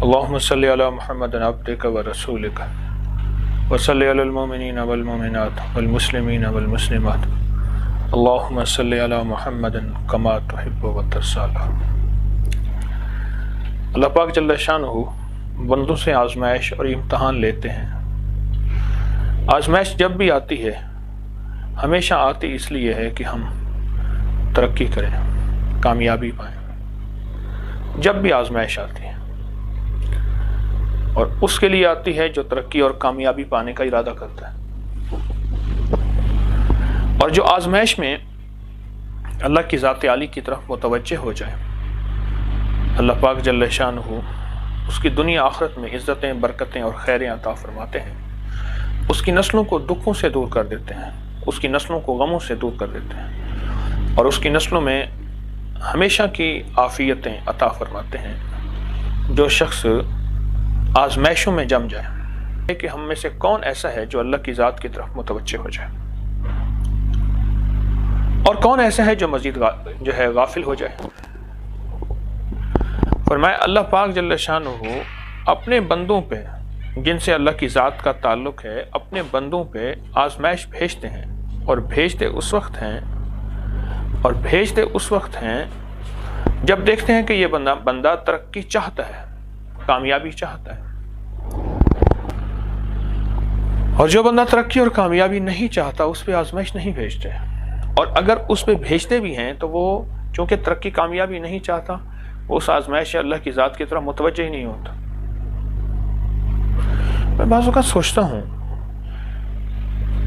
اللهم صل على محمد عبدك ورسولك وصل على المؤمنين والمؤمنات والمسلمين والمسلمات اللهم صل على محمد كما تحب وترضى۔ اللہ پاک جل شانہ بندوں سے آزمائش اور امتحان لیتے ہیں۔ آزمائش جب بھی آتی ہے ہمیشہ آتی اس لیے ہے کہ ہم ترقی کریں، کامیابی پائیں۔ جب بھی آزمائش آتی ہے اور اس کے لیے آتی ہے جو ترقی اور کامیابی پانے کا ارادہ کرتا ہے، اور جو آزمائش میں اللہ کی ذات عالی کی طرف متوجہ ہو جائے، اللہ پاک جل شانہ اس کی دنیا آخرت میں عزتیں، برکتیں اور خیریں عطا فرماتے ہیں، اس کی نسلوں کو دکھوں سے دور کر دیتے ہیں، اس کی نسلوں کو غموں سے دور کر دیتے ہیں، اور اس کی نسلوں میں ہمیشہ کی عافیتیں عطا فرماتے ہیں۔ جو شخص آزمائشوں میں جم جائے کہ ہم میں سے کون ایسا ہے جو اللہ کی ذات کی طرف متوجہ ہو جائے، اور کون ایسا ہے جو مزید غافل ہو جائے۔ فرمایا اللہ پاک جل شانہ اپنے بندوں پہ جن سے اللہ کی ذات کا تعلق ہے، اپنے بندوں پہ آزمائش بھیجتے ہیں، اور بھیجتے اس وقت ہیں جب دیکھتے ہیں کہ یہ بندہ ترقی چاہتا ہے، کامیابی چاہتا ہے، اور جو بندہ ترقی اور کامیابی نہیں چاہتا اس پہ آزمائش نہیں بھیجتے، اور اگر اس پہ بھیجتے بھی ہیں تو وہ چونکہ ترقی کامیابی نہیں چاہتا، وہ اس آزمائش اللہ کی ذات کی طرف متوجہ ہی نہیں ہوتا۔ میں بعض اوقات سوچتا ہوں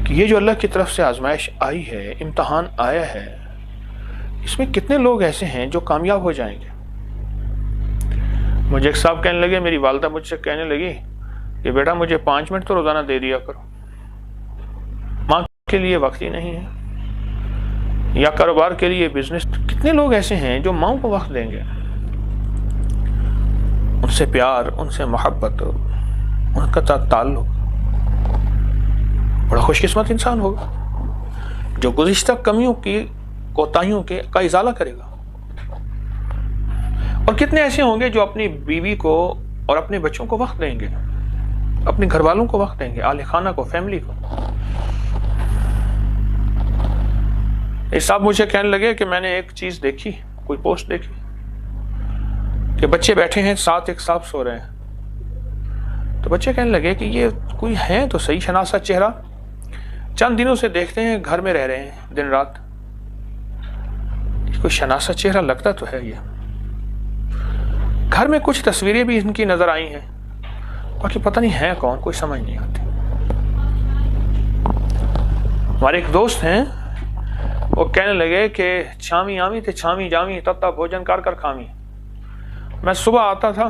کہ یہ جو اللہ کی طرف سے آزمائش آئی ہے، امتحان آیا ہے، اس میں کتنے لوگ ایسے ہیں جو کامیاب ہو جائیں گے۔ مجھے ایک صاحب کہنے لگے، میری والدہ مجھ سے کہنے لگی کہ بیٹا مجھے 5 منٹ تو روزانہ دے دیا کرو، ماں کے لیے وقت ہی نہیں ہے، یا کاروبار کے لیے بزنس۔ کتنے لوگ ایسے ہیں جو ماں کو وقت دیں گے، ان سے پیار، ان سے محبت، ان کا تعلق۔ بڑا خوش قسمت انسان ہوگا جو گزشتہ کمیوں کی، کوتاہیوں کا ازالہ کرے گا۔ اور کتنے ایسے ہوں گے جو اپنی بیوی کو اور اپنے بچوں کو وقت دیں گے، اپنے گھر والوں کو وقت دیں گے، اہل خانہ کو، فیملی کو۔ اس صاحب مجھے کہنے لگے کہ میں نے ایک چیز دیکھی، کوئی پوسٹ دیکھی کہ بچے بیٹھے ہیں، ساتھ ایک صاحب سو رہے ہیں، تو بچے کہنے لگے کہ یہ کوئی ہے تو صحیح شناسا چہرہ، چند دنوں سے دیکھتے ہیں گھر میں رہ رہے ہیں دن رات، کوئی شناسا چہرہ لگتا تو ہے۔ یہ گھر میں کچھ تصویریں بھی ان کی نظر آئی ہیں، باقی پتہ نہیں ہے کون، کوئی سمجھ نہیں آتی۔ ہمارے ایک دوست ہیں، وہ کہنے لگے کہ چھامی آمی تھے چھامی جامی تتا بھوجن کر کر کھامی۔ میں صبح آتا تھا،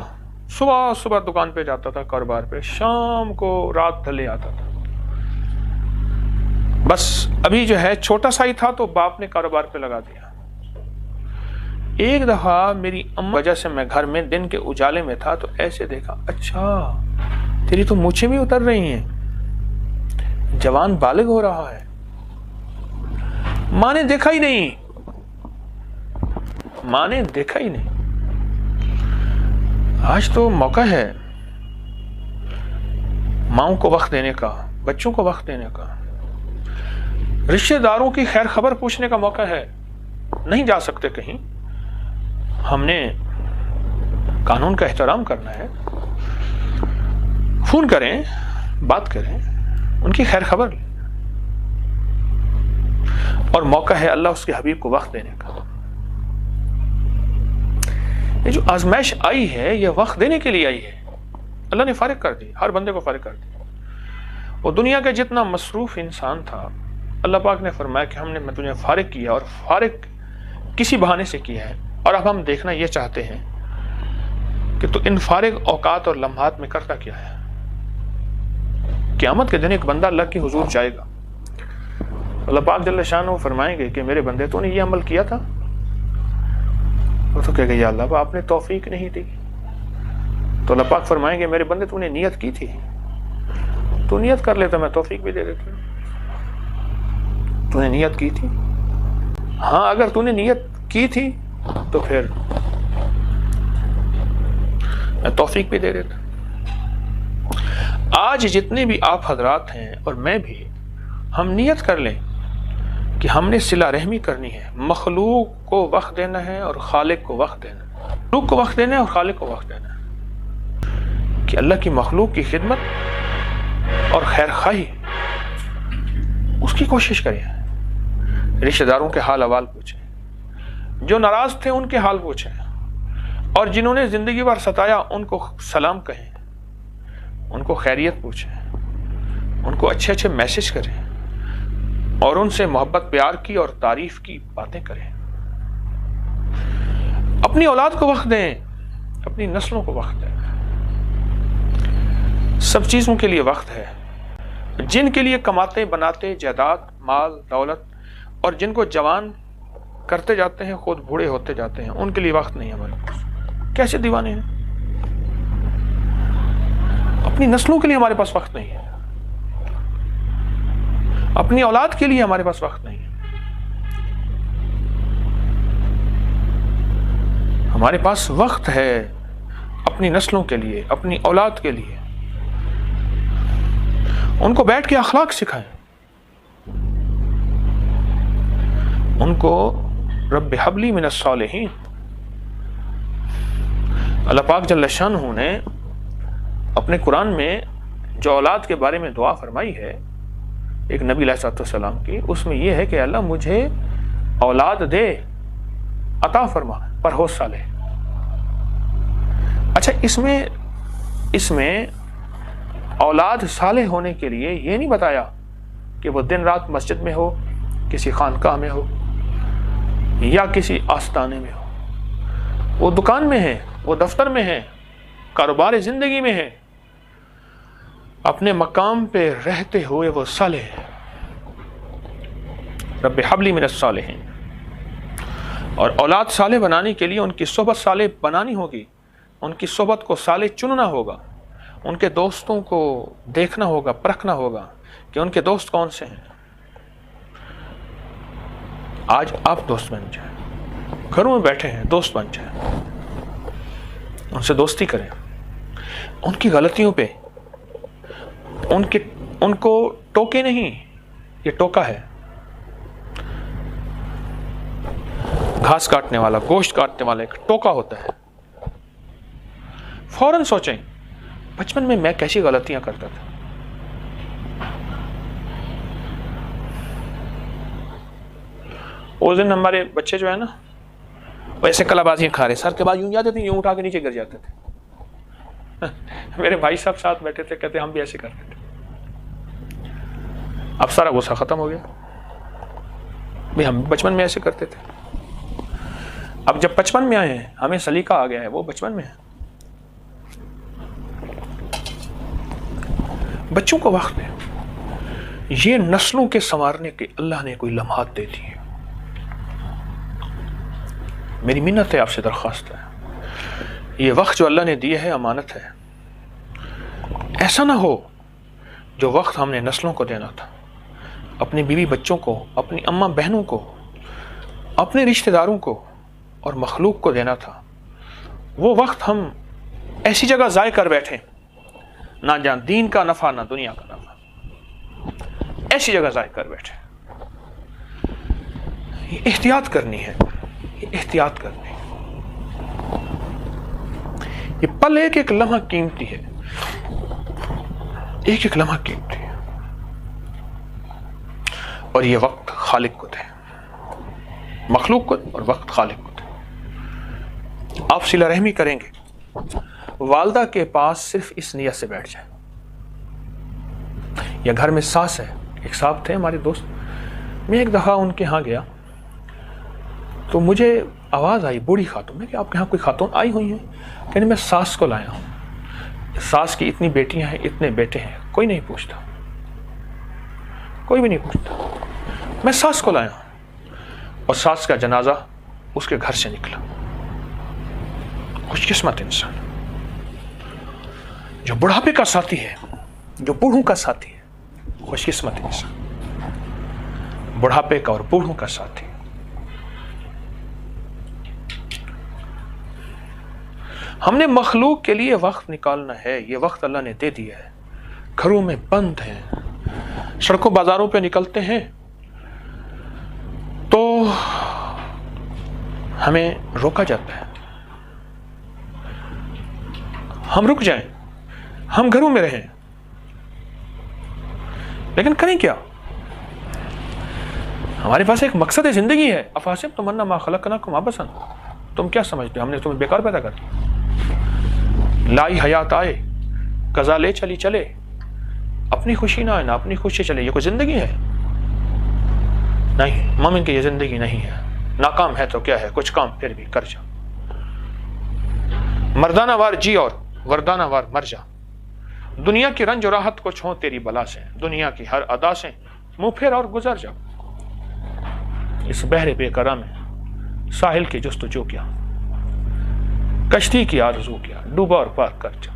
صبح دکان پہ جاتا تھا کاروبار پہ، شام کو رات ڈھلے آتا تھا۔ بس ابھی جو ہے چھوٹا سا ہی تھا تو باپ نے کاروبار پہ لگا دیا۔ ایک دفعہ میری اما وجہ سے میں گھر میں دن کے اجالے میں تھا تو ایسے دیکھا، اچھا تیری تو مونچھیں بھی اتر رہی ہیں، جوان بالغ ہو رہا ہے۔ ماں نے دیکھا ہی نہیں۔ آج تو موقع ہے ماؤں کو وقت دینے کا، بچوں کو وقت دینے کا، رشتہ داروں کی خیر خبر پوچھنے کا موقع ہے۔ نہیں جا سکتے کہیں، ہم نے قانون کا احترام کرنا ہے، فون کریں، بات کریں، ان کی خیر خبر لیں، اور موقع ہے اللہ اس کے حبیب کو وقت دینے کا۔ یہ جو آزمائش آئی ہے یہ وقت دینے کے لیے آئی ہے، اللہ نے فارغ کر دی، ہر بندے کو فارغ کر دی۔ وہ دنیا کا جتنا مصروف انسان تھا، اللہ پاک نے فرمایا کہ ہم نے تجھے فارغ کیا، اور فارغ کسی بہانے سے کیا ہے، اور اب ہم دیکھنا یہ چاہتے ہیں کہ تو ان فارغ اوقات اور لمحات میں کرتا کیا ہے۔ قیامت کے دن ایک بندہ اللہ کے حضور جائے گا، اللہ پاک جل شانہ فرمائیں گے کہ میرے بندے تو نے یہ عمل کیا تھا؟ وہ تو کہے گا یا اللہ آپ نے توفیق نہیں دی۔ تو اللہ پاک فرمائیں گے میرے بندے تو نے نیت کی تھی، تو نیت کر لیتا میں توفیق بھی دے دیتا۔ تو نے نیت کی تھی؟ ہاں اگر تو نے نیت کی تھی تو پھر میں توفیق بھی دے دیتا۔ آج جتنے بھی آپ حضرات ہیں اور میں بھی، ہم نیت کر لیں کہ ہم نے صلہ رحمی کرنی ہے، مخلوق کو وقت دینا ہے اور خالق کو وقت دینا ہے، مخلوق کو وقت دینا ہے اور خالق کو وقت دینا ہے، کہ اللہ کی مخلوق کی خدمت اور خیر خواہی اس کی کوشش کریں، رشتہ داروں کے حال احوال پوچھیں، جو ناراض تھے ان کے حال پوچھیں، اور جنہوں نے زندگی بھر ستایا ان کو سلام کہیں، ان کو خیریت پوچھیں، ان کو اچھے اچھے میسج کریں اور ان سے محبت پیار کی اور تعریف کی باتیں کریں۔ اپنی اولاد کو وقت دیں، اپنی نسلوں کو وقت دیں۔ سب چیزوں کے لیے وقت ہے، جن کے لیے کماتے بناتے جائیداد مال دولت اور جن کو جوان کرتے جاتے ہیں خود بوڑھے ہوتے جاتے ہیں، ان کے لیے وقت نہیں ہے ہمارے پاس۔ کیسے دیوانے ہیں؟ اپنی نسلوں کے لیے ہمارے پاس وقت نہیں ہے، اپنی اولاد کے لیے ہمارے پاس وقت نہیں ہے۔ ہمارے پاس وقت ہے اپنی نسلوں کے لیے، اپنی اولاد کے لیے۔ ان کو بیٹھ کے اخلاق سکھائیں، ان کو رب حب لی من الصالحین۔ اللہ پاک جل شانہ نے اپنے قرآن میں جو اولاد کے بارے میں دعا فرمائی ہے ایک نبی علیہ السلام کی، اس میں یہ ہے کہ اللہ مجھے اولاد دے، عطا فرما پر ہو صالح۔ اچھا، اس میں اولاد صالح ہونے کے لیے یہ نہیں بتایا کہ وہ دن رات مسجد میں ہو، کسی خانقاہ میں ہو یا کسی آستانے میں ہو، وہ دکان میں ہے، وہ دفتر میں ہے، کاروبار زندگی میں ہے، اپنے مقام پہ رہتے ہوئے وہ صالح ہے۔ رب حب لی من الصالحین۔ اور اولاد صالح بنانے کے لیے ان کی صحبت صالح بنانی ہوگی، ان کی صحبت کو صالح چننا ہوگا، ان کے دوستوں کو دیکھنا ہوگا، پرکھنا ہوگا کہ ان کے دوست کون سے ہیں۔ آج آپ دوست بن جائیں، گھروں میں بیٹھے ہیں دوست بن جائیں، ان سے دوستی کریں، ان کی غلطیوں پہ ان کو ٹوکے نہیں، یہ ٹوکا ہے۔ گھاس کاٹنے والا، گوشت کاٹنے والا ایک ٹوکا ہوتا ہے۔ فوراً سوچیں بچپن میں کیسی غلطیاں کرتا تھا۔ اس دن ہمارے بچے جو ہے نا، وہ ایسے کلا بازیاں کھا رہے، سر کے بعد یوں جاتے تھے، یوں اٹھا کے نیچے گر جاتے تھے۔ میرے بھائی صاحب ساتھ بیٹھے تھے، کہتے ہم بھی ایسے کرتے تھے۔ اب سارا غصہ ختم ہو گیا، بھئی ہم بچپن میں ایسے کرتے تھے۔ اب جب بچپن میں آئے ہیں، ہمیں سلیقہ آ گیا ہے، وہ بچپن میں ہے۔ بچوں کو وقت دیں، یہ نسلوں کے سنوارنے کے اللہ نے کوئی لمحات دے دی ہے۔ میری منت ہے، آپ سے درخواست ہے، یہ وقت جو اللہ نے دیے ہے امانت ہے۔ ایسا نہ ہو جو وقت ہم نے نسلوں کو دینا تھا، اپنی بیوی بچوں کو، اپنی اماں بہنوں کو، اپنے رشتہ داروں کو اور مخلوق کو دینا تھا، وہ وقت ہم ایسی جگہ ضائع کر بیٹھے، نہ جہاں دین کا نفع نہ دنیا کا نفع، ایسی جگہ ضائع کر بیٹھے۔ یہ احتیاط کرنی ہے، یہ احتیاط کرنی ہے۔ یہ پل ایک ایک لمحہ قیمتی ہے، ایک ایک لمحہ قیمتی ہے، اور یہ وقت خالق کو دے، مخلوق کو اور وقت خالق کو دے۔ آپ صلہ رحمی کریں گے، والدہ کے پاس صرف اس نیت سے بیٹھ جائیں، یا گھر میں ساس ہے، ایک صاحب تھے ہمارے دوست، میں ایک دفعہ ان کے ہاں گیا تو مجھے آواز آئی، بوڑھی خاتون، میں کہ آپ کے یہاں کوئی خاتون آئی ہوئی ہیں؟ کہنے میں ساس کو لایا ہوں، ساس کی اتنی بیٹیاں ہیں، اتنے بیٹے ہیں، کوئی نہیں پوچھتا، کوئی بھی نہیں پوچھتا، میں ساس کو لایا ہوں۔ اور ساس کا جنازہ اس کے گھر سے نکلا۔ خوش قسمت انسان جو بڑھاپے کا ساتھی ہے، جو بوڑھوں کا ساتھی ہے، خوش قسمت انسان، بڑھاپے کا اور بوڑھوں کا ساتھی۔ ہم نے مخلوق کے لیے وقت نکالنا ہے، یہ وقت اللہ نے دے دیا ہے۔ گھروں میں بند ہیں، سڑکوں بازاروں پہ نکلتے ہیں تو ہمیں روکا جاتا ہے، ہم رک جائیں، ہم گھروں میں رہیں، لیکن کریں کیا؟ ہمارے پاس ایک مقصد زندگی ہے۔ افحسبتم انما خلقناکم عبثا، تم کیا سمجھتے ہم نے تمہیں بیکار پیدا کر دیا؟ لائی حیات آئے، قضا لے چلی چلے، اپنی خوشی نہ آئے نہ اپنی خوشی چلے، یہ کوئی زندگی ہے؟ نہیں، مومن کی یہ زندگی نہیں ہے۔ ناکام ہے تو کیا ہے، کچھ کام پھر بھی کر جا، مردانہ وار جی اور وردانہ وار مر جا، دنیا کی رنج و راحت کو چھو تیری بلا سے، دنیا کی ہر ادا سے منہ پھیر اور گزر جا، اس بحر بے قرار میں ساحل کی جستجو کیا، کشتی کی آرزو کیا، ڈوبا اور پار کر جا۔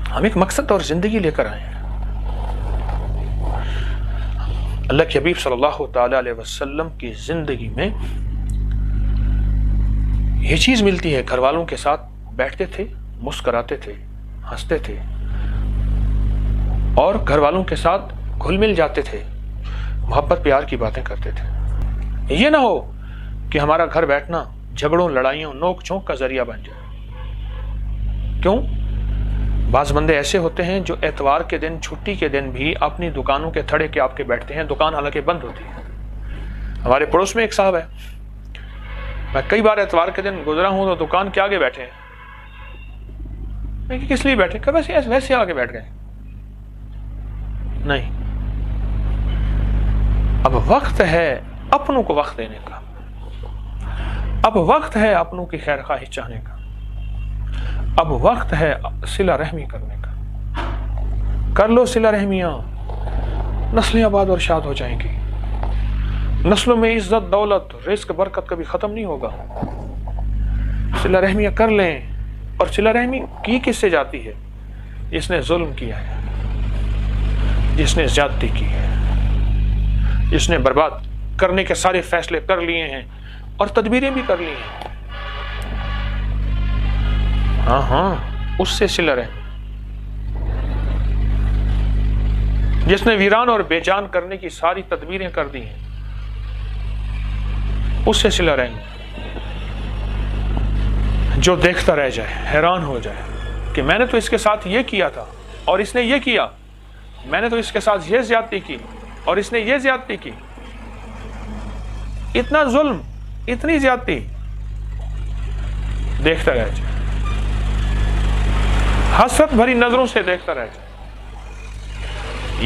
ہم ایک مقصد اور زندگی لے کر آئے ہیں۔ اللہ کے حبیب صلی اللہ تعالی علیہ وسلم کی زندگی میں یہ چیز ملتی ہے، گھر والوں کے ساتھ بیٹھتے تھے، مسکراتے تھے، ہنستے تھے، اور گھر والوں کے ساتھ گھل مل جاتے تھے، محبت پیار کی باتیں کرتے تھے۔ یہ نہ ہو کہ ہمارا گھر بیٹھنا جھگڑوں، لڑائیوں، نوک جھونک کا ذریعہ بن جائے۔ کیوں؟ بعض بندے ایسے ہوتے ہیں جو اتوار کے دن، چھٹی کے دن بھی اپنی دکانوں کے تھڑے کے آپ کے بیٹھتے ہیں، دکان حالانکہ بند ہوتی ہے۔ ہمارے پڑوس میں ایک صاحب ہے، میں کئی بار اتوار کے دن گزرا ہوں تو دکان کے آگے بیٹھے ہیں، میں کہ کس لیے بیٹھے؟ کہ ویسے آگے بیٹھ گئے۔ نہیں، اب وقت ہے اپنوں کو وقت دینے کا، اب وقت ہے اپنوں کی خیر خواہی چاہنے کا، اب وقت ہے صلہ رحمی کرنے کا۔ کر لو صلہ رحمیاں، نسلیں آباد اور شاد ہو جائیں گی، نسلوں میں عزت، دولت، رزق، برکت کبھی ختم نہیں ہوگا۔ صلہ رحمیاں کر لیں، اور صلہ رحمی کی کس سے جاتی ہے؟ جس نے ظلم کیا ہے، جس نے زیادتی کی ہے، جس نے برباد کرنے کے سارے فیصلے کر لیے ہیں اور تدبیریں بھی کر لی ہیں۔ ہاں، اس سے صلہ رحمی، جس نے ویران اور بے جان کرنے کی ساری تدبیریں کر دی ہیں، اس سے صلہ رحمی۔ جو دیکھتا رہ جائے، حیران ہو جائے کہ میں نے تو اس کے ساتھ یہ کیا تھا اور اس نے یہ کیا، میں نے تو اس کے ساتھ یہ زیادتی کی اور اس نے یہ زیادتی کی، اتنا ظلم، اتنی زیادتی، دیکھتا رہ جائے، حسرت بھری نظروں سے دیکھتا رہ جائے،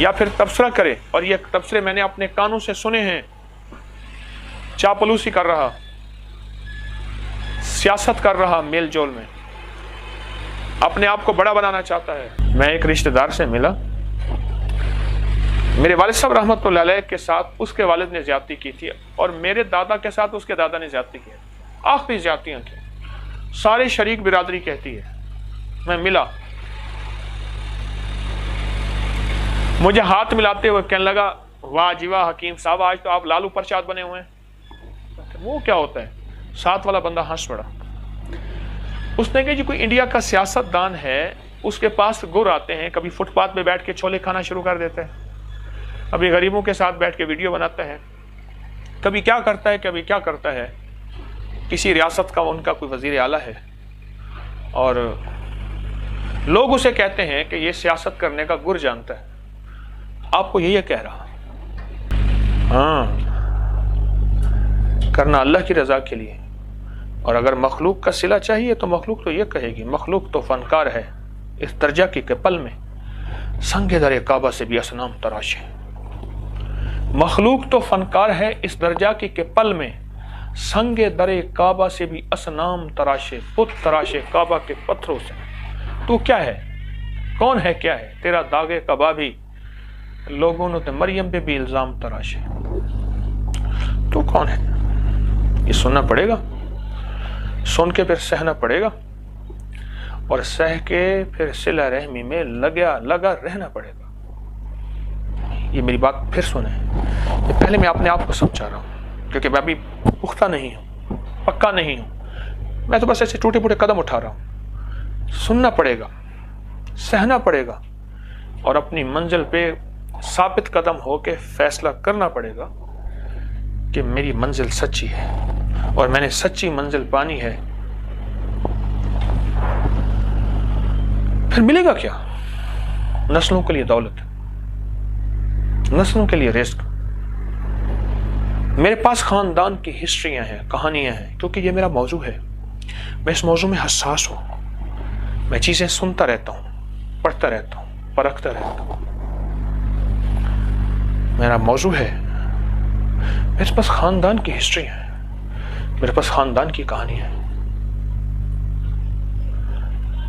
یا پھر تبصرہ کرے، اور یہ تبصرے میں نے اپنے کانوں سے سنے ہیں، چاپلوسی کر رہا، سیاست کر رہا، میل جول میں اپنے آپ کو بڑا بنانا چاہتا ہے۔ میں ایک رشتہ دار سے ملا، میرے والد صاحب رحمۃ اللہ علیہ کے ساتھ اس کے والد نے زیادتی کی تھی، اور میرے دادا کے ساتھ اس کے دادا نے زیادتی کی، آخری زیادتیاں کی، سارے شریک برادری کہتی ہے۔ میں ملا، مجھے ہاتھ ملاتے ہوئے کہنے لگا، واہ جی واہ حکیم صاحب، آج تو آپ لالو پرشاد بنے ہوئے ہیں۔ وہ کیا ہوتا ہے؟ ساتھ والا بندہ ہنس پڑا۔ اس نے کہا جی کوئی انڈیا کا سیاست دان ہے، اس کے پاس گر آتے ہیں، کبھی فٹ پاتھ پہ بیٹھ کے چھولے کھانا شروع کر دیتے ہیں، کبھی غریبوں کے ساتھ بیٹھ کے ویڈیو بناتا ہے، کبھی کیا کرتا ہے، کبھی کیا کرتا ہے، کسی ریاست کا ان کا کوئی وزیر اعلیٰ ہے، اور لوگ اسے کہتے ہیں کہ یہ سیاست کرنے کا گر جانتا ہے۔ آپ کو یہ کہہ رہا، ہاں، کرنا اللہ کی رضا کے لیے، اور اگر مخلوق کا صلہ چاہیے تو مخلوق تو یہ کہے گی، مخلوق تو فنکار ہے اس درجہ کی کہ پل میں سنگ در کعبہ سے بھی اصنام تراشے۔ مخلوق تو فنکار ہے اس درجہ کی کہ پل میں سنگ در کعبہ سے بھی اصنام تراشے، بت تراشے کعبہ کے پتھروں سے۔ تو کیا ہے؟ کون ہے؟ کیا ہے؟ تیرا داغے کبابی، لوگوں نے مریم پہ بھی الزام تراشے، تو کون ہے؟ یہ سننا پڑے گا، سن کے پھر سہنا پڑے گا، اور سہ کے پھر صلہ رحمی میں لگا رہنا پڑے گا۔ یہ میری بات پھر سنیں، پہلے میں اپنے آپ کو سمجھا رہا ہوں، کیونکہ میں ابھی پختہ نہیں ہوں، پکا نہیں ہوں، میں تو بس ایسے ٹوٹے پھوٹے قدم اٹھا رہا ہوں. سننا پڑے گا، سہنا پڑے گا، اور اپنی منزل پہ ثابت قدم ہو کے فیصلہ کرنا پڑے گا کہ میری منزل سچی ہے اور میں نے سچی منزل پانی ہے. پھر ملے گا کیا؟ نسلوں کے لیے دولت، نسلوں کے لیے رزق. میرے پاس خاندان کی ہسٹریاں ہیں، کہانیاں ہیں، کیونکہ یہ میرا موضوع ہے. میں اس موضوع میں حساس ہوں. میں چیزیں سنتا رہتا ہوں، پڑھتا رہتا ہوں، پرکھتا رہتا ہوں. میرا موضوع ہے. میرے پاس خاندان کی ہسٹری ہے، میرے پاس خاندان کی کہانی ہے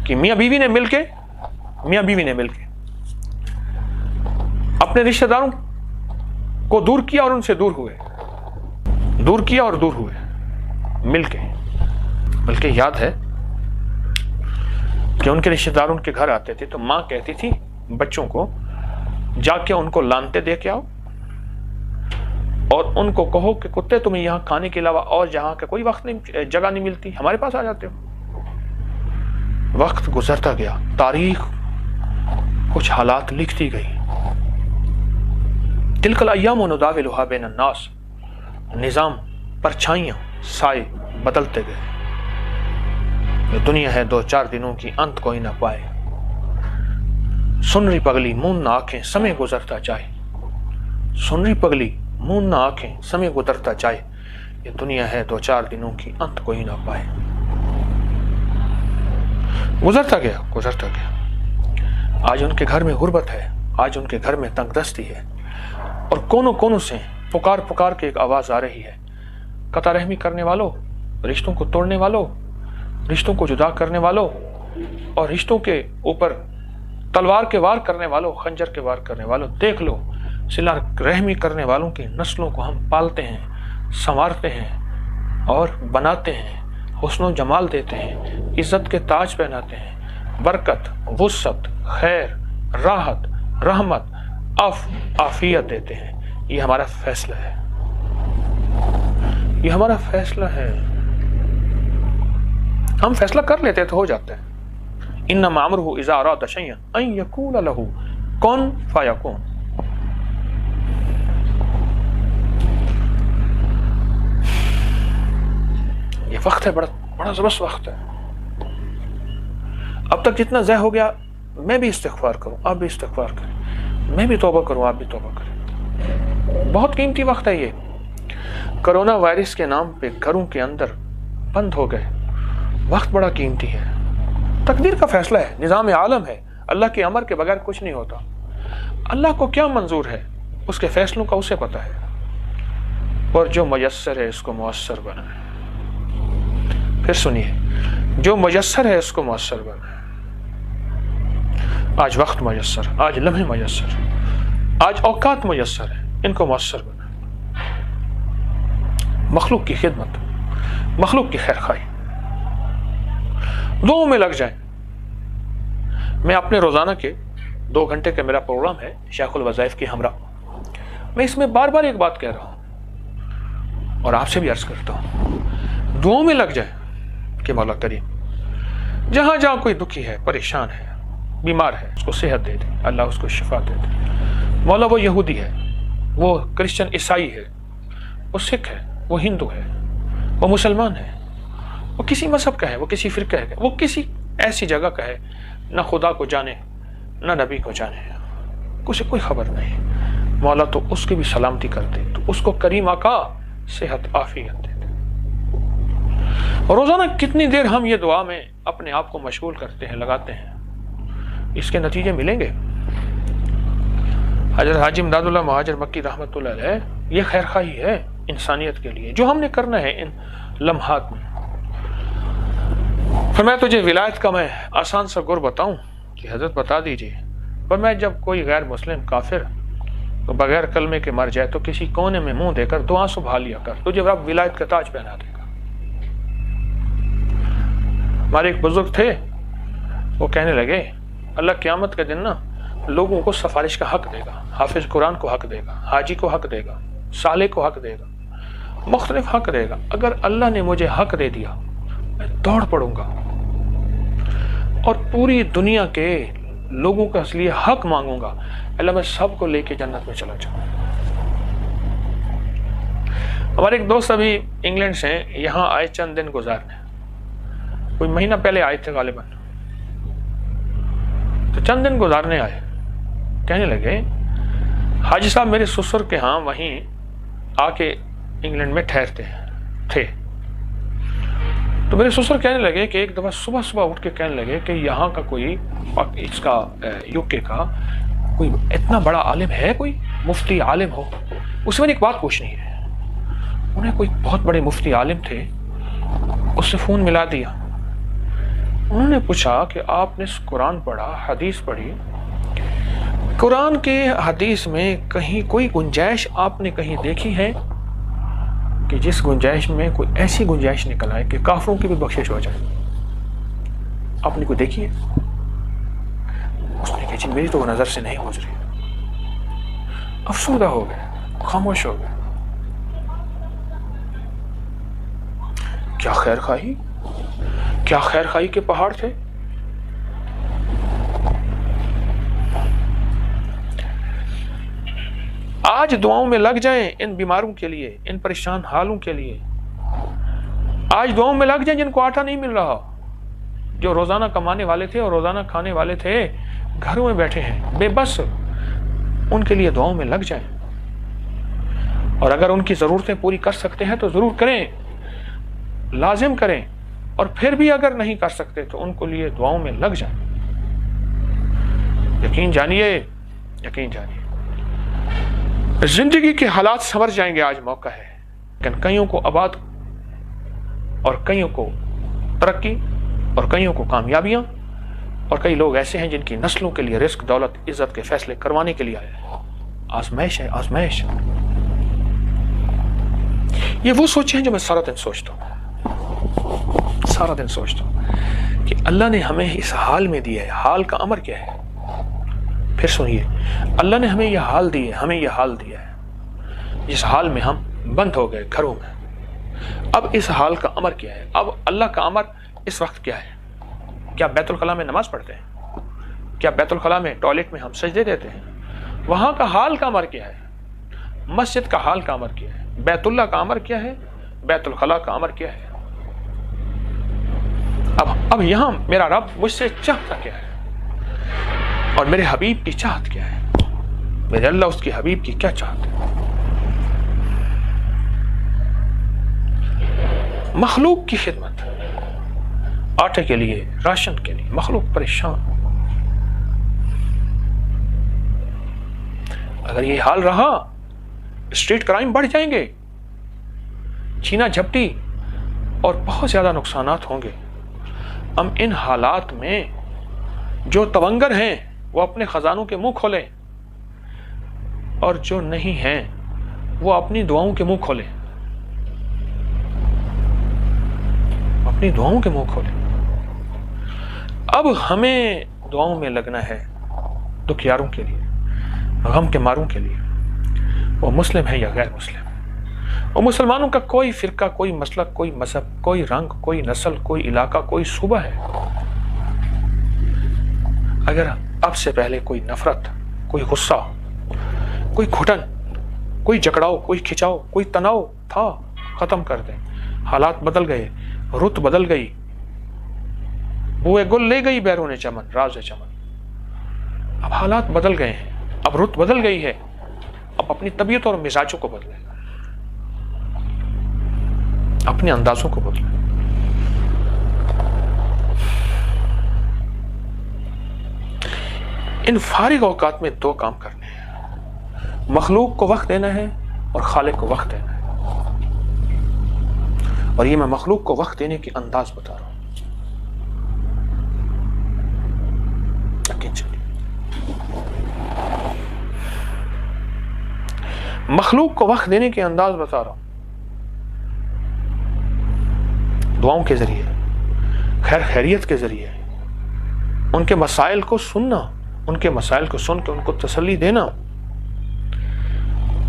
کہ میاں بیوی نے مل کے اپنے رشتہ داروں کو دور کیا اور ان سے دور ہوئے، مل کے یاد ہے کہ ان کے رشتہ دار ان کے گھر آتے تھے تو ماں کہتی تھی بچوں کو، جا کے ان کو لانتے دے کے آؤ اور ان کو کہو کہ کتے تمہیں یہاں کھانے کے علاوہ اور جہاں کا کوئی جگہ نہیں ملتی، ہمارے پاس آ جاتے ہو. وقت گزرتا گیا، تاریخ کچھ حالات لکھتی گئی. تلک الایام نداولها بین الناس، نظام، پرچھائیاں، سائے بدلتے گئے. یہ دنیا ہے 2-4 دنوں کی، انت کوئی نہ پائے. سن رہی پگلی مون نہ آنکھیں، سمے گزرتا جائے. سن رہی پگلی مون نہ آنکھیں، سمے گزرتا جائے. یہ دنیا ہے 2-4 دنوں کی، انت کوئی نہ پائے. گزرتا گیا. آج ان کے گھر میں غربت ہے، آج ان کے گھر میں تنگ دستی ہے، اور کونوں سے پکار کے ایک آواز آ رہی ہے، قطع رحمی کرنے والوں، رشتوں کو توڑنے والوں، رشتوں کو جدا کرنے والوں، اور رشتوں کے اوپر تلوار کے وار کرنے والوں، خنجر کے وار کرنے والوں، دیکھ لو صلہ رحمی کرنے والوں کی نسلوں کو ہم پالتے ہیں، سنوارتے ہیں اور بناتے ہیں، حسن و جمال دیتے ہیں، عزت کے تاج پہناتے ہیں، برکت، وسعت، خیر، راحت، رحمت، عافیت دیتے ہیں. یہ ہمارا فیصلہ ہے، یہ ہمارا فیصلہ ہے. ہم فیصلہ کر لیتے تو ہو جاتا ہے. انما امرہ اذا اراد شیئا ان یقول له کن فیکون. یہ وقت ہے، بڑا زبردست وقت ہے. اب تک جتنا ضائع ہو گیا، میں بھی استغفار کروں، آپ بھی استغفار کریں، میں بھی توبہ کروں، آپ بھی توبہ کریں. بہت قیمتی وقت ہے یہ. کرونا وائرس کے نام پہ گھروں کے اندر بند ہو گئے. وقت بڑا قیمتی ہے. تقدیر کا فیصلہ ہے، نظام عالم ہے. اللہ کے امر کے بغیر کچھ نہیں ہوتا. اللہ کو کیا منظور ہے، اس کے فیصلوں کا اسے پتہ ہے، اور جو میسر ہے اس کو مؤثر بنائے. پھر سنیے، جو میسر ہے اس کو مؤثر بنائے. آج وقت میسر، آج لمحے میسر، آج اوقات میسر ہے، ان کو مؤثر بنائے. مخلوق کی خدمت، مخلوق کی خیر خواہی، دو میں لگ جائیں. میں اپنے روزانہ کے 2 گھنٹے کا میرا پروگرام ہے شیخ الوظائف کی ہمراہ، میں اس میں بار بار ایک بات کہہ رہا ہوں اور آپ سے بھی عرض کرتا ہوں، دعاؤں میں لگ جائیں کہ مولا کریم جہاں جہاں کوئی دکھی ہے، پریشان ہے، بیمار ہے، اس کو صحت دے دے، اللہ اس کو شفا دے دے. مولا وہ یہودی ہے، وہ کرسچن عیسائی ہے، وہ سکھ ہے، وہ ہندو ہے، وہ مسلمان ہے، وہ کسی مذہب کا ہے، وہ کسی فرقہ ہے، وہ کسی ایسی جگہ کا ہے نہ خدا کو جانے نہ نبی کو جانے، اسے کوئی خبر نہیں. مولا تو اس کی بھی سلامتی کر دے، تو اس کو کریم آقا صحت عافیت دے دے. اور روزانہ کتنی دیر ہم یہ دعا میں اپنے آپ کو مشغول کرتے ہیں، لگاتے ہیں، اس کے نتیجے ملیں گے. حضرت حاجی امداد اللہ مہاجر مکی رحمۃ اللہ علیہ، یہ خیر خواہی ہے انسانیت کے لیے جو ہم نے کرنا ہے ان لمحات میں. پھر میں تجھے ولایت کا میں آسان سا گر بتاؤں کہ حضرت بتا دیجئے، پر میں جب کوئی غیر مسلم کافر تو بغیر کلمے کے مر جائے تو کسی کونے میں منہ دے کر دعا سبھا لیا کر، تجھے رب ولایت کا تاج پہنا دے گا. ہمارے ایک بزرگ تھے، وہ کہنے لگے اللہ قیامت کے دن نا لوگوں کو سفارش کا حق دے گا، حافظ قرآن کو حق دے گا، حاجی کو حق دے گا، صالح کو حق دے گا، مختلف حق دے گا. اگر اللہ نے مجھے حق دے دیا میں دوڑ پڑوں گا اور پوری دنیا کے لوگوں کا اس لیے حق مانگوں گا، اللہ میں سب کو لے کے جنت میں چلا جاؤں۔ ہمارے ایک دوست ابھی انگلینڈ سے یہاں آئے چند دن گزارنے، کوئی مہینہ پہلے آئے تھے غالباً، تو چند دن گزارنے آئے، کہنے لگے حاجی صاحب میرے سسر کے ہاں وہیں آ کے انگلینڈ میں ٹھہرتے تھے، تو میرے سسر کہنے لگے کہ ایک دفعہ صبح صبح اٹھ کے کہنے لگے کہ یہاں کا کوئی اس کا یو کے کا کوئی اتنا بڑا عالم ہے، کوئی مفتی عالم ہو۔ اس میں ایک بات پوچھنی ہے، انہیں کوئی بہت بڑے مفتی عالم تھے، اس سے فون ملا دیا، انہوں نے پوچھا کہ آپ نے قرآن پڑھا، حدیث پڑھی، قرآن کے حدیث میں کہیں کوئی گنجائش آپ نے کہیں دیکھی ہے کہ جس گنجائش میں کوئی ایسی گنجائش نکل آئے کہ کافروں کی بھی بخشش ہو جائے؟ آپ نے کوئی دیکھی ہے؟ اس نے کہا جی میری تو وہ نظر سے نہیں گزری۔ افسردہ ہو گئے، خاموش ہو گئے۔ کیا خیر خواہی، کیا خیر خواہی کے پہاڑ تھے۔ آج دعاؤں میں لگ جائیں ان بیماروں کے لیے، ان پریشان حالوں کے لیے۔ آج دعاؤں میں لگ جائیں جن کو آٹا نہیں مل رہا، جو روزانہ کمانے والے تھے اور روزانہ کھانے والے تھے، گھروں میں بیٹھے ہیں بے بس، ان کے لیے دعاؤں میں لگ جائیں، اور اگر ان کی ضرورتیں پوری کر سکتے ہیں تو ضرور کریں، لازم کریں، اور پھر بھی اگر نہیں کر سکتے تو ان کو لیے دعاؤں میں لگ جائیں۔ یقین جانیے، یقین جانیے زندگی کے حالات سنور جائیں گے۔ آج موقع ہے، لیکن کئیوں کو آباد اور کئیوں کو ترقی اور کئیوں کو کامیابیاں، اور کئی لوگ ایسے ہیں جن کی نسلوں کے لیے رزق، دولت، عزت کے فیصلے کروانے کے لیے آئے ہیں۔ آزمائش ہے، آزمائش۔ یہ وہ سوچیں جو میں سارا دن سوچتا ہوں، سارا دن سوچتا ہوں کہ اللہ نے ہمیں اس حال میں دیا ہے، حال کا امر کیا ہے؟ پھر سنیے، اللہ نے ہمیں یہ حال دی ہے، ہمیں یہ حال دیا ہے جس حال میں ہم بند ہو گئے گھروں میں۔ اب اس حال کا امر کیا ہے؟ اب اللہ کا امر اس وقت کیا ہے؟ کیا بیت الخلاء میں نماز پڑھتے ہیں؟ کیا بیت الخلاء میں ٹوائلٹ میں ہم سجدے دیتے ہیں؟ وہاں کا حال کا امر کیا ہے؟ مسجد کا حال کا امر کیا ہے؟ بیت اللہ کا امر کیا ہے؟ بیت الخلاء کا امر کیا ہے؟ اب یہاں میرا رب مجھ سے چاہتا کیا ہے، اور میرے حبیب کی چاہت کیا ہے؟ میرے اللہ اس کی حبیب کی کیا چاہت ہے؟ مخلوق کی خدمت، آٹے کے لیے، راشن کے لیے، مخلوق پریشان۔ اگر یہ حال رہا، اسٹریٹ کرائم بڑھ جائیں گے، چھینا جھپٹی اور بہت زیادہ نقصانات ہوں گے۔ ہم ان حالات میں جو تونگر ہیں وہ اپنے خزانوں کے منہ کھولیں، اور جو نہیں ہیں وہ اپنی دعاؤں کے منہ کھولیں، اپنی دعاؤں کے منہ کھولیں۔ اب ہمیں دعاؤں میں لگنا ہے دکھیاروں کے لیے، غم کے ماروں کے لیے، وہ مسلم ہے یا غیر مسلم، وہ مسلمانوں کا کوئی فرقہ، کوئی مسلک، کوئی مذہب، کوئی رنگ، کوئی نسل، کوئی علاقہ، کوئی صوبہ ہے۔ اگر اب سے پہلے کوئی نفرت، کوئی غصہ، کوئی گھٹن، کوئی جکڑاؤ، کوئی کھچاؤ، کوئی تناؤ تھا، ختم کر دیں۔ حالات بدل گئے، رت بدل گئی، بوئے گل لے گئی بیرون چمن، راز چمن۔ اب حالات بدل گئے ہیں، اب رت بدل گئی ہے، اب اپنی طبیعت اور مزاجوں کو بدلیں، اپنے اندازوں کو بدلیں۔ ان فارغ اوقات میں دو کام کرنے ہیں، مخلوق کو وقت دینا ہے اور خالق کو وقت دینا ہے۔ اور یہ میں مخلوق کو وقت دینے کی انداز بتا رہا ہوں، یقین چلیے۔ مخلوق کو وقت دینے کے انداز بتا رہا ہوں، دعاؤں کے ذریعے، خیر خیریت کے ذریعے، ان کے مسائل کو سننا، ان کے مسائل کو سن کے ان کو تسلی دینا۔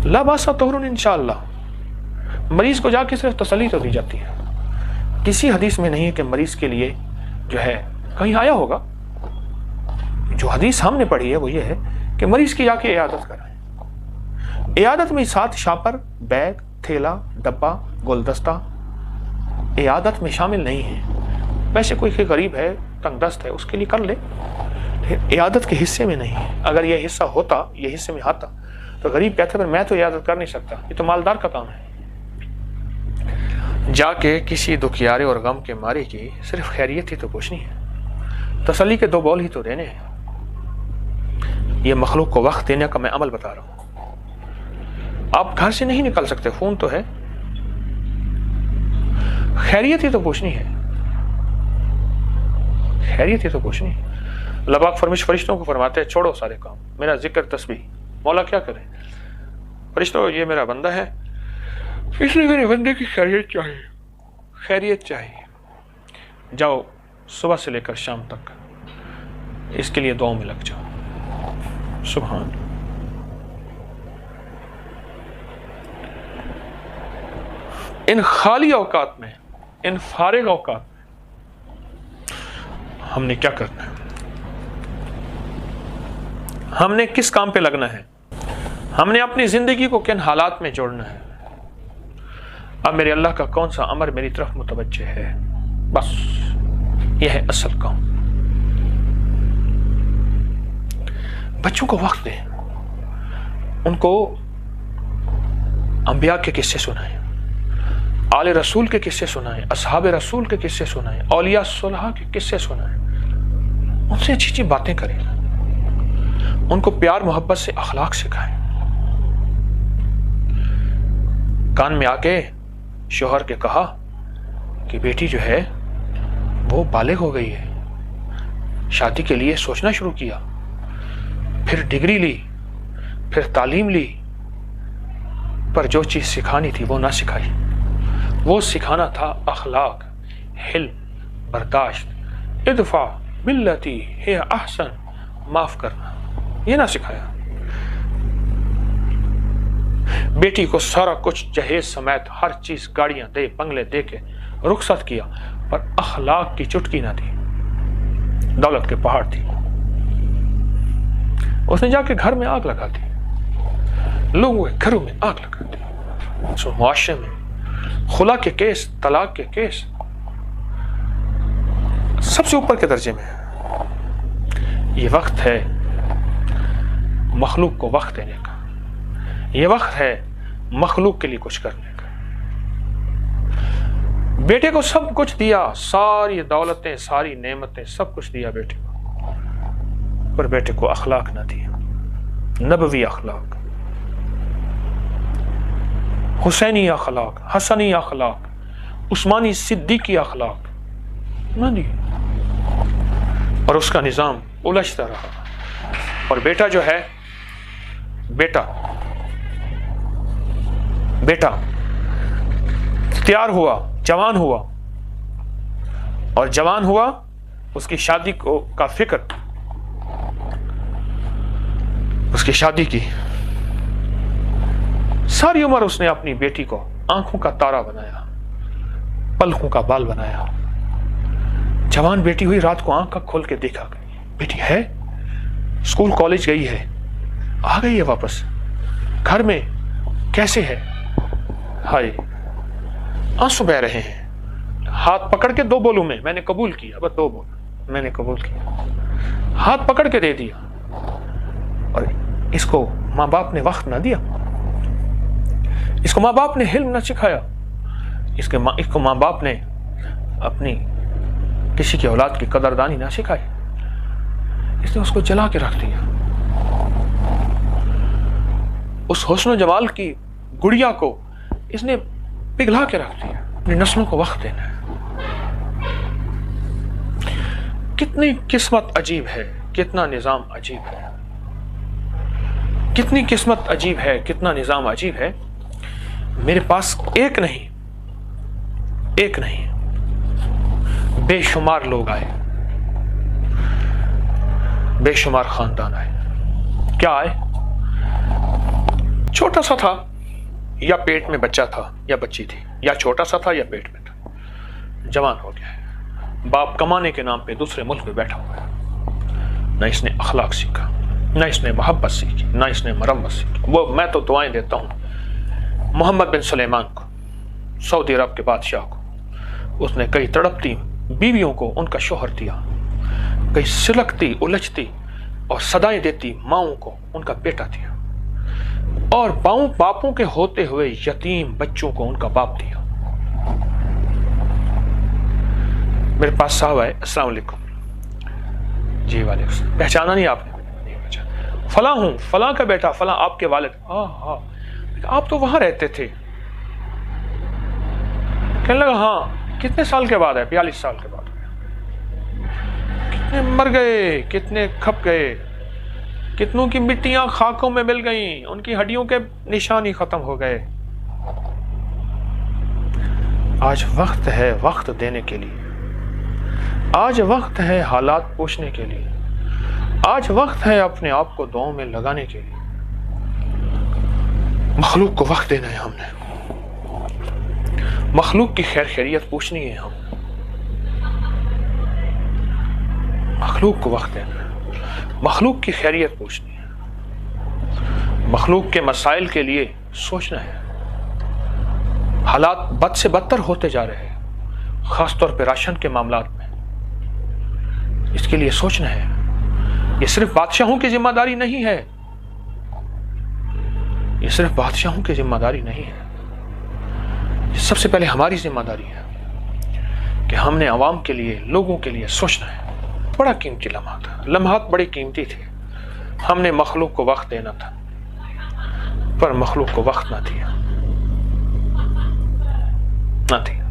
لا باسا طہر انشاءاللہ، مریض کو جا کے صرف تسلی تو دی جاتی ہے کسی حدیث میں نہیں ہے کہ مریض کے لیے جو ہے کہیں آیا ہوگا. جو حدیث ہم نے پڑھی ہے وہ یہ ہے کہ مریض کی جا کے عیادت کرائیں. عیادت میں ساتھ شاپر، بیگ، تھیلا، ڈبہ، گلدستہ عیادت میں شامل نہیں ہے. ویسے کوئی غریب ہے، تنگ دست ہے، اس کے لیے کر لے، عیادت کے حصے میں نہیں ہے. اگر یہ حصہ ہوتا، یہ حصے میں آتا تو غریب کہتا ہے میں تو عیادت کر نہیں سکتا، یہ تو مالدار کا کام ہے. جا کے کسی دکھیارے اور غم کے مارے کی صرف خیریت ہی تو پوچھنی ہے، تسلی کے 2 بول ہی تو دینے ہیں. یہ مخلوق کو وقت دینے کا میں عمل بتا رہا ہوں. آپ گھر سے نہیں نکل سکتے، فون تو ہے، خیریت ہی تو پوچھنی ہے، خیریت ہی تو پوچھنی ہے. اللہ پاک فرشتوں کو فرماتے ہیں چھوڑو سارے کام، میرا ذکر تسبیح. مولا کیا کرے؟ فرشتوں یہ میرا بندہ ہے، اس لیے میرے بندے کی خیریت چاہیے، خیریت چاہیے. جاؤ صبح سے لے کر شام تک اس کے لیے دعاؤں میں لگ جاؤ. سبحان اللہ. ان خالی اوقات میں، ان فارغ اوقات میں ہم نے کیا کرنا ہے؟ ہم نے کس کام پہ لگنا ہے؟ ہم نے اپنی زندگی کو کن حالات میں جوڑنا ہے؟ اب میرے اللہ کا کون سا امر میری طرف متوجہ ہے؟ بس یہ ہے اصل کام. بچوں کو وقت دیں، ان کو انبیاء کے قصے سنائیں، آل رسول کے قصے سنائیں، اصحاب رسول کے قصے سنائیں، اولیاء صالحہ کے قصے سنائیں. ان سے اچھی اچھی باتیں کریں، ان کو پیار محبت سے اخلاق سکھائیں. کان میں آ کے شوہر کے کہا کہ بیٹی جو ہے وہ بالغ ہو گئی ہے، شادی کے لیے سوچنا شروع کیا، پھر ڈگری لی، پھر تعلیم لی، پر جو چیز سکھانی تھی وہ نہ سکھائی. وہ سکھانا تھا اخلاق، حلم، برداشت، ادفع باللتی ہی احسن، معاف کرنا، یہ نہ سکھایا. بیٹی کو سارا کچھ جہیز سمیت ہر چیز، گاڑیاں دے، بنگلے دے کے رخصت کیا، پر اخلاق کی چٹکی نہ دی. دولت کے پہاڑ تھی، اس نے جا کے گھر میں آگ لگا دی، لوگوں کے گھروں میں آگ لگا دی. سو معاشرے میں خلا کے کیس، طلاق کے کیس سب سے اوپر کے درجے میں ہے. یہ وقت ہے مخلوق کو وقت دینے کا، یہ وقت ہے مخلوق کے لیے کچھ کرنے کا. بیٹے کو سب کچھ دیا، ساری دولتیں، ساری نعمتیں، سب کچھ دیا بیٹے کو، پر بیٹے کو اخلاق نہ دیا، نبوی اخلاق، حسینی اخلاق، حسنی اخلاق، عثمانی صدیقی اخلاق نہ دی، اور اس کا نظام الجھتا رہا. اور بیٹا جو ہے، بیٹا تیار ہوا، جوان ہوا، اور جوان ہوا اس کی شادی کا فکر، اس کی شادی کی ساری عمر اس نے اپنی بیٹی کو آنکھوں کا تارا بنایا، پلکوں کا بال بنایا. جوان بیٹی ہوئی، رات کو آنکھ کھول کے دیکھا، بیٹی ہے، اسکول کالج گئی ہے، آ گئی ہے واپس، گھر میں کیسے ہے؟ ہائے، آنسو بہ رہے ہیں. ہاتھ پکڑ کے 2 بولوں میں نے قبول کیا، بس 2 بول میں نے قبول کیا، ہاتھ پکڑ کے دے دیا. اور اس کو ماں باپ نے وقت نہ دیا، اس کو ماں باپ نے حلم نہ سکھایا، اس کو ماں باپ نے اپنی کسی کی اولاد کی قدردانی نہ سکھائی. اس نے اس کو جلا کے رکھ دیا. اس حسن و جمال کی گڑیا کو اس نے پگھلا کے رکھ دیا. اپنی نسلوں کو وقت دینا ہے. کتنی قسمت عجیب ہے، کتنا نظام عجیب ہے، کتنی قسمت عجیب ہے، کتنا نظام عجیب ہے. میرے پاس ایک نہیں بے شمار لوگ آئے، بے شمار خاندان آئے. کیا آئے؟ چھوٹا سا تھا، یا پیٹ میں بچہ تھا یا بچی تھی، یا چھوٹا سا تھا یا پیٹ میں تھا. جوان ہو گیا ہے، باپ کمانے کے نام پہ دوسرے ملک میں بیٹھا ہوا ہے، نہ اس نے اخلاق سیکھا، نہ اس نے محبت سیکھی، نہ اس نے مرمت سیکھی۔ وہ میں تو دعائیں دیتا ہوں محمد بن سلیمان کو، سعودی عرب کے بادشاہ کو، اس نے کئی تڑپتی بیویوں کو ان کا شوہر دیا، کئی سلکتی الجھتی اور صدائیں دیتی ماؤں کو ان کا بیٹا دیا، اور باپوں کے ہوتے ہوئے یتیم بچوں کو ان کا باپ دیا۔ میرے پاس صاحب آئے، السلام علیکم۔ جی وعلیکم السلام۔ پہچانا نہیں آپ نے؟ نہیں پہچانا۔ فلاں ہوں، فلاں کا بیٹا، فلاں آپ کے والد۔ ہاں ہاں، آپ تو وہاں رہتے تھے۔ کہنے لگا ہاں۔ کتنے سال کے بعد ہے؟ 42 سال کے بعد۔ کتنے مر گئے، کتنے کھپ گئے، کتنوں کی مٹیاں خاکوں میں مل گئیں، ان کی ہڈیوں کے نشان ہی ختم ہو گئے۔ آج وقت ہے وقت دینے کے لیے، آج وقت ہے حالات پوچھنے کے لیے، آج وقت ہے اپنے آپ کو دعاؤں میں لگانے کے لیے۔ مخلوق کو وقت دینا ہے ہم نے، مخلوق کی خیر خیریت پوچھنی ہے ہم، مخلوق کو وقت دینا ہے، مخلوق کی خیریت پوچھنی ہے، مخلوق کے مسائل کے لیے سوچنا ہے۔ حالات بد سے بدتر ہوتے جا رہے ہیں، خاص طور پہ راشن کے معاملات میں، اس کے لیے سوچنا ہے۔ یہ صرف بادشاہوں کی ذمہ داری نہیں ہے، یہ صرف بادشاہوں کی ذمہ داری نہیں ہے، یہ سب سے پہلے ہماری ذمہ داری ہے کہ ہم نے عوام کے لیے، لوگوں کے لیے سوچنا ہے۔ بڑا قیمتی لمحات بڑے قیمتی تھے، ہم نے مخلوق کو وقت دینا تھا، پر مخلوق کو وقت نہ دیا، نہ دیا۔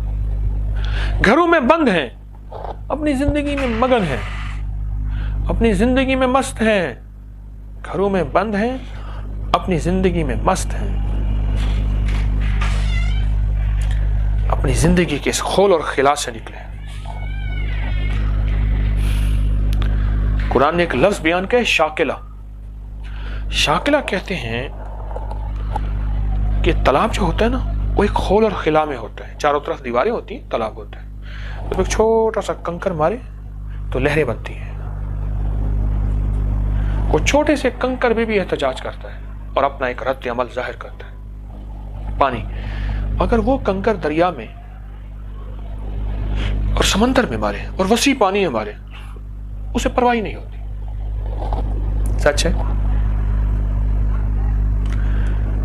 گھروں میں بند ہیں، اپنی زندگی میں مگن ہیں، اپنی زندگی میں مست ہیں، گھروں میں بند ہیں، اپنی زندگی میں مست ہیں، اپنی زندگی کے اس خول اور خلا سے نکلے۔ قرآن نے ایک لفظ بیان کیا ہے، شاکلہ۔ شاکلہ کہتے ہیں کہ تالاب جو ہوتا ہے نا، وہ ایک خول اور خلا میں ہوتا ہے، چاروں طرف دیواریں ہوتی ہیں، تالاب ہوتا ہے، تو ایک چھوٹا سا کنکر مارے تو لہریں بنتی ہیں۔ وہ چھوٹے سے کنکر بھی احتجاج کرتا ہے اور اپنا ایک رد عمل ظاہر کرتا ہے۔ پانی، اگر وہ کنکر دریا میں اور سمندر میں مارے اور وسیع پانی میں مارے، اسے پرواہ نہیں ہوتی۔ سچ ہے۔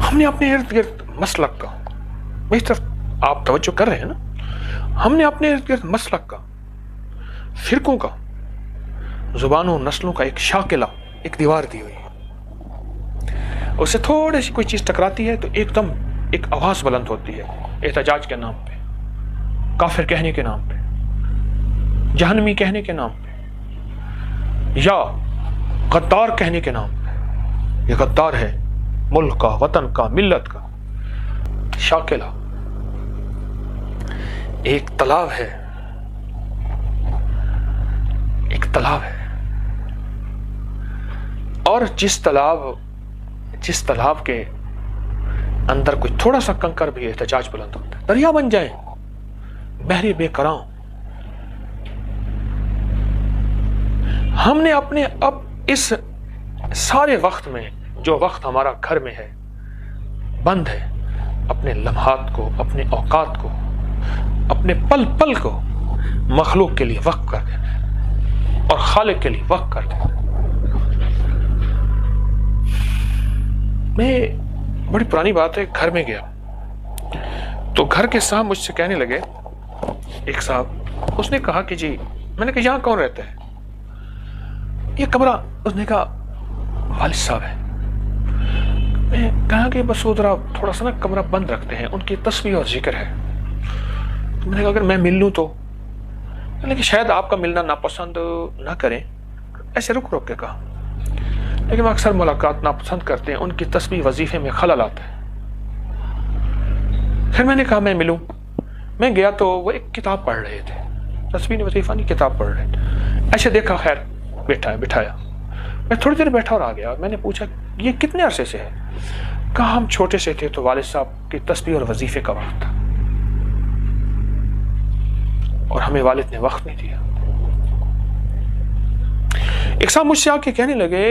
ہم نے اپنے ارد گرد مسلک کا، اس طرف آپ توجہ کر رہے ہیں نا، ہم نے اپنے ارد گرد مسلک کا، فرقوں کا، زبانوں نسلوں کا ایک شاکلہ، ایک دیوار دی ہوئی ہے۔ اس سے تھوڑی سی کوئی چیز ٹکراتی ہے تو ایک دم ایک آواز بلند ہوتی ہے، احتجاج کے نام پہ، کافر کہنے کے نام پہ، جہنمی کہنے کے نام پہ، یا غدار کہنے کے نام پہ۔ یہ غدار ہے ملک کا، وطن کا، ملت کا شاکلہ۔ ایک تالاب ہے، ایک تالاب ہے، اور جس تالاب کے اندر کوئی تھوڑا سا کنکر بھی احتجاج بلند ہوتا ہے، دریا بن جائے، بحری بے کراں۔ ہم نے اپنے اب اس سارے وقت میں، جو وقت ہمارا گھر میں ہے، بند ہے، اپنے لمحات کو، اپنے اوقات کو، اپنے پل پل کو مخلوق کے لیے وقف کر دینا اور خالق کے لیے وقف کر دینا۔ میں بڑی پرانی بات ہے، گھر میں گیا تو گھر کے صاحب مجھ سے کہنے لگے، ایک صاحب، اس نے کہا کہ جی، میں نے کہا یہاں کون رہتا ہے؟ یہ کمرہ، اس نے کہا والد صاحب ہے۔ میں کہا کہ بس وہ ذرا تھوڑا سا نا کمرہ بند رکھتے ہیں، ان کی تسبیح اور ذکر ہے۔ میں نے کہا اگر میں مل لوں تو، لیکن شاید آپ کا ملنا ناپسند نہ کریں، ایسے رک رک کے کہا، لیکن اکثر ملاقات ناپسند کرتے ہیں، ان کی تسبیح وظیفے میں خلل آتا ہے۔ پھر میں نے کہا میں ملوں۔ میں گیا تو وہ ایک کتاب پڑھ رہے تھے، تسبیح وظیفہ نہیں، کتاب پڑھ رہے تھے۔ ایسے دیکھا، خیر بٹھایا۔ میں تھوڑی دیر بیٹھا اور آ گیا۔ میں نے پوچھا یہ کتنے عرصے سے ہے؟ کہا ہم چھوٹے سے تھے تو والد صاحب کی تسبیح اور وظیفے کا وقت تھا، اور ہمیں والد نے وقت نہیں دیا۔ ایک صاحب مجھ سے آ کے کہنے لگے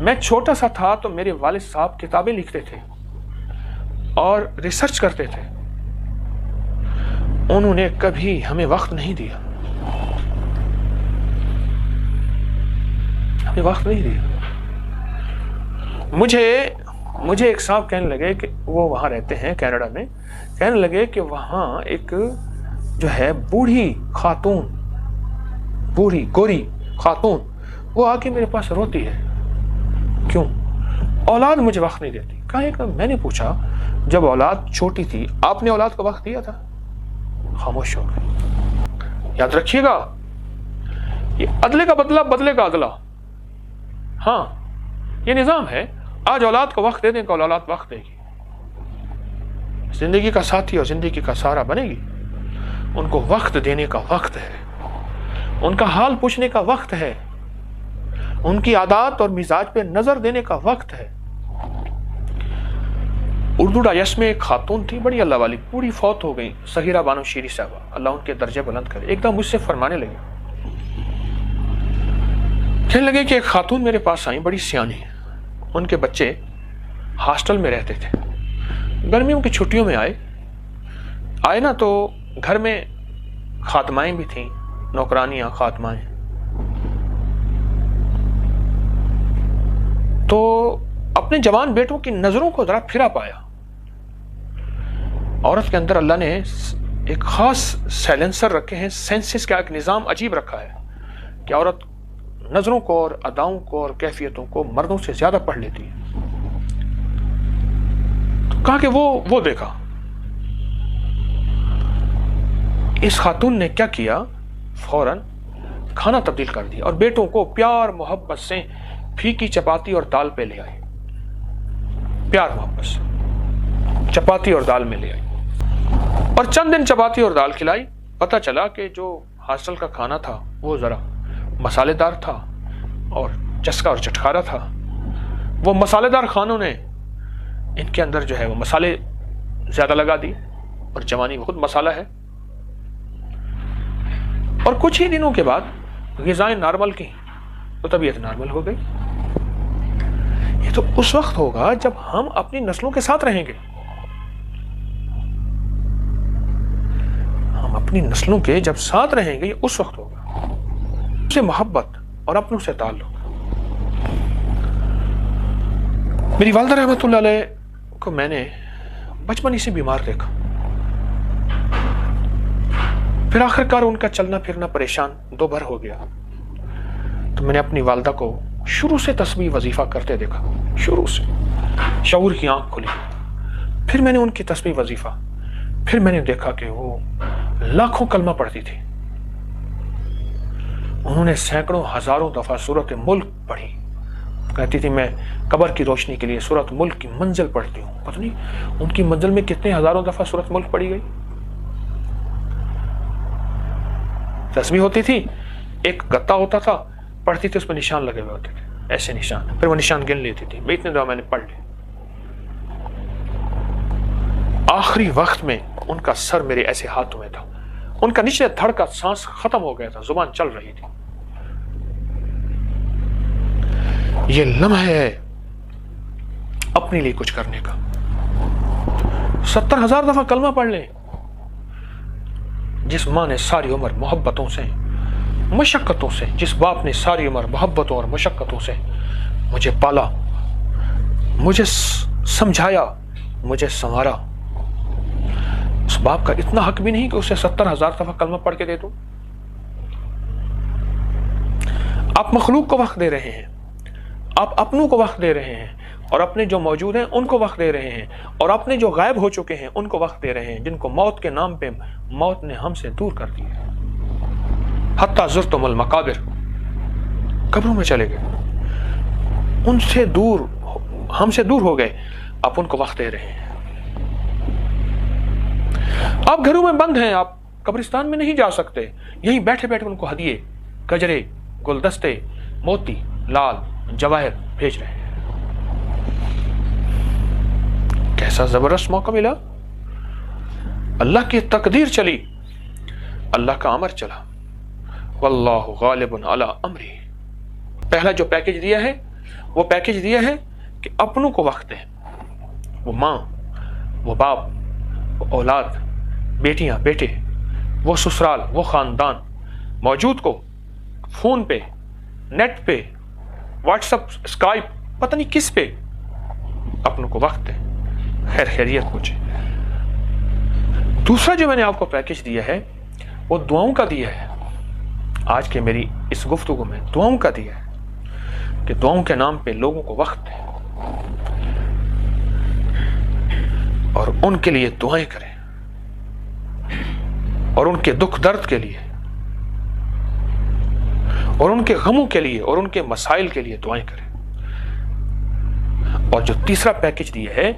میں چھوٹا سا تھا تو میرے والد صاحب کتابیں لکھتے تھے اور ریسرچ کرتے تھے، انہوں نے کبھی ہمیں وقت نہیں دیا، ہمیں وقت نہیں دیا۔ مجھے ایک صاحب کہنے لگے کہ وہ وہاں رہتے ہیں کینیڈا میں، کہنے لگے کہ وہاں ایک جو ہے بوڑھی گوری خاتون وہ آ کے میرے پاس روتی ہے، کیوں؟ اولاد مجھے وقت نہیں دیتی۔ کہا میں نے پوچھا جب اولاد چھوٹی تھی آپ نے اولاد کو وقت دیا تھا؟ خاموش ہو گئے۔ یاد رکھیے گا یہ عدلے کا بدلہ بدلے کا اگلا، ہاں یہ نظام ہے، آج اولاد کو وقت دے دیں کل اولاد وقت دے گی، زندگی کا ساتھی اور زندگی کا سہارا بنے گی۔ ان کو وقت دینے کا وقت ہے، ان کا حال پوچھنے کا وقت ہے، ان کی عادات اور مزاج پہ نظر دینے کا وقت ہے۔ اردو ڈائجسٹ میں ایک خاتون تھی بڑی اللہ والی، پوری فوت ہو گئی، سہیرہ بانو شیری صاحبہ، اللہ ان کے درجے بلند کرے۔ ایک دم مجھ سے فرمانے لگے، کہنے لگے کہ ایک خاتون میرے پاس آئی بڑی سیانی، ان کے بچے ہاسٹل میں رہتے تھے، گرمیوں کی چھٹیوں میں آئے نا تو گھر میں خاتمائیں بھی تھیں، نوکرانیاں خاتمائیں، تو اپنے جوان بیٹوں کی نظروں کو ذرا پھرا پایا۔ عورت کے اندر اللہ نے ایک خاص سائلنسر رکھے ہیں، سینسز کا ایک نظام عجیب رکھا ہے کہ عورت نظروں کو اور اداؤں کو اور کیفیتوں کو مردوں سے زیادہ پڑھ لیتی ہے۔ تو کہا کہ وہ دیکھا، اس خاتون نے کیا کیا، فوراً کھانا تبدیل کر دیا اور بیٹوں کو پیار محبت سے پھیکی چپاتی اور دال پہ لے آئی، پیار محبت سے چپاتی اور دال میں لے آئی، اور چند دن چپاتی اور دال کھلائی۔ پتہ چلا کہ جو ہاسٹل کا کھانا تھا وہ ذرا مسالے دار تھا اور چسکا اور چٹکارا تھا۔ وہ مسالے دار کھانوں نے ان کے اندر جو ہے وہ مسالے زیادہ لگا دی، اور جوانی خود مسالہ ہے۔ اور کچھ ہی دنوں کے بعد غذائیں نارمل کی تو طبیعت نارمل ہو گئی۔ یہ تو اس وقت ہوگا جب ہم اپنی نسلوں کے ساتھ رہیں گے، ہم اپنی نسلوں کے جب ساتھ رہیں گے یہ اس وقت ہوگا، سے محبت اور اپنوں سے تعلق۔ میری والدہ رحمۃ اللہ علیہ کو میں نے بچپن ہی سے بیمار دیکھا، پھر آخر کار ان کا چلنا پھرنا پریشان دو بھر ہو گیا، تو میں نے اپنی والدہ کو شروع سے تسبیح وظیفہ کرتے دیکھا، شروع سے شعور کی آنکھ کھلی، پھر میں نے ان کی تسبیح وظیفہ، پھر میں نے دیکھا کہ وہ لاکھوں کلمہ پڑھتی تھی، انہوں نے سینکڑوں ہزاروں دفعہ سورۃ ملک پڑھی، کہتی تھی میں قبر کی روشنی کے لیے سورۃ ملک کی منزل پڑھتی ہوں۔ پتہ نہیں ان کی منزل میں کتنے ہزاروں دفعہ سورۃ ملک پڑھی گئی۔ تسبیح ہوتی تھی، ایک گتا ہوتا تھا، پڑھتی تھی، اس میں نشان لگے ہوئے ہوتے تھے، ایسے نشان، پھر وہ نشان گن لیتی تھی، میں اتنے دفعہ میں نے پڑھ لی۔ آخری وقت میں ان کا سر میرے ایسے ہاتھوں میں تھا، ان کا نیچے دھڑ کا سانس ختم ہو گیا تھا، زبان چل رہی تھی۔ یہ لمحہ ہے اپنے لیے کچھ کرنے کا۔ 70,000 دفعہ کلمہ پڑھ لیں، جس ماں نے ساری عمر محبتوں سے مشقتوں سے، جس باپ نے ساری عمر محبتوں اور مشقتوں سے مجھے پالا، مجھے سمجھایا، مجھے سنوارا، اس باپ کا اتنا حق بھی نہیں کہ اسے 70,000 دفعہ کلمہ پڑھ کے دے دو۔ آپ مخلوق کو وقت دے رہے ہیں، آپ اپنوں کو وقت دے رہے ہیں، اور اپنے جو موجود ہیں ان کو وقت دے رہے ہیں، اور اپنے جو غائب ہو چکے ہیں ان کو وقت دے رہے ہیں، جن کو موت کے نام پہ موت نے ہم سے دور کر دیا، حتیٰ زرتم المقابر، قبروں میں چلے گئے، ان سے دور، ہم سے دور ہو گئے، آپ ان کو وقت دے رہے ہیں۔ آپ گھروں میں بند ہیں، آپ قبرستان میں نہیں جا سکتے، یہیں بیٹھے بیٹھے ان کو ہدیے، گجرے، گلدستے، موتی، لال، جواہر بھیج رہے ہیں۔ کیسا زبردست موقع ملا، اللہ کی تقدیر چلی، اللہ کا امر چلا، واللہ غالب علی امری۔ پہلا جو پیکج دیا ہے وہ پیکج دیا ہے کہ اپنوں کو وقت دیں، وہ ماں، وہ باپ، وہ اولاد، بیٹیاں بیٹے، وہ سسرال، وہ خاندان، موجود کو فون پہ، نیٹ پہ، واٹس اپ، اسکائپ، پتہ نہیں کس پہ، اپنوں کو وقت دیں، خیر خیریت پوچھیں۔ دوسرا جو میں نے آپ کو پیکج دیا ہے وہ دعاؤں کا دیا ہے۔ آج کے میری اس گفتگو میں دعاؤں کا دیا ہے کہ دعاؤں کے نام پہ لوگوں کو وقت دیں اور ان کے لیے دعائیں کریں، اور ان کے دکھ درد کے لیے اور ان کے غموں کے لیے اور ان کے مسائل کے لیے دعائیں کریں۔ اور جو تیسرا پیکج دیا ہے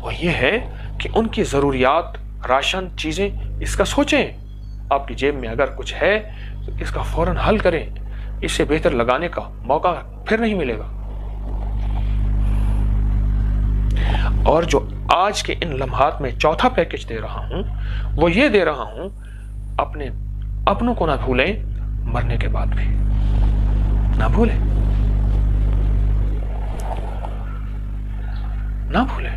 وہ یہ ہے کہ ان کی ضروریات، راشن، چیزیں، اس کا سوچیں۔ آپ کی جیب میں اگر کچھ ہے تو اس کا فوراً حل کریں، اس سے بہتر لگانے کا موقع پھر نہیں ملے گا۔ اور جو آج کے ان لمحات میں چوتھا پیکج دے رہا ہوں وہ یہ دے رہا ہوں، اپنے اپنوں کو نہ بھولیں، مرنے کے بعد بھی نہ بھولیں، نہ بھولیں۔